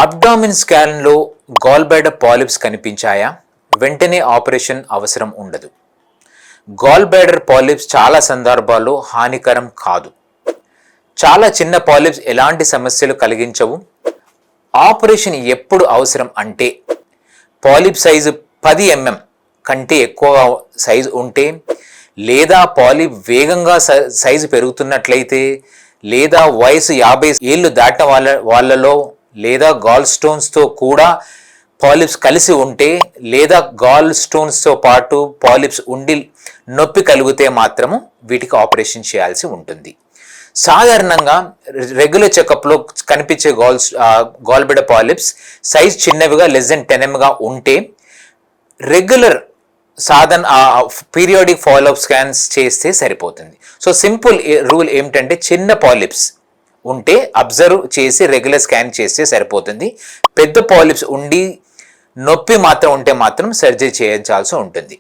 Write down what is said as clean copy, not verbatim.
Abdomen స్కాన్లో gall bladder polyps కనిపించాయా? వెంటనే ఆపరేషన్ అవసరం ఉండదు. గాల్ బ్లాడర్ పాలిప్స్ చాలా సందర్భాల్లో హానికరం కాదు. చాలా చిన్న పాలిప్స్ ఎలాంటి సమస్యలు కలిగించవు. ఆపరేషన్ ఎప్పుడు అవసరం అంటే పాలిప్ సైజు 10 mm కంటే ఎక్కువ సైజు ఉంటే, లేదా పాలిప్ వేగంగా సైజు పెరుగుతున్నట్లయితే, లేదా వయసు 50 ఏళ్ళు దాటిన వాళ్ళలో, లేదా గాల్ స్టోన్స్తో కూడా పాలిప్స్ కలిసి ఉంటే, లేదా గాల్ స్టోన్స్తో పాటు పాలిప్స్ ఉండి నొప్పి కలిగితే మాత్రము వీటికి ఆపరేషన్ చేయాల్సి ఉంటుంది. సాధారణంగా రెగ్యులర్ చెకప్లో కనిపించే గాల్ బ్లాడర్ పాలిప్స్ సైజ్ చిన్నవిగా <10 mm ఉంటే రెగ్యులర్ పీరియాడిక్ ఫాలోఅప్ స్కాన్స్ చేస్తే సరిపోతుంది. సో సింపుల్ రూల్ ఏమిటంటే చిన్న పాలిప్స్ ఉంటే అబ్జర్వ్ చేసి రెగ్యులర్ స్కాన్ చేస్తే సరిపోతుంది. పెద్ద పాలిప్స్ ఉండి నొప్పి మాత్రం ఉంటే మాత్రం సర్జరీ చేయించాల్సి ఉంటుంది.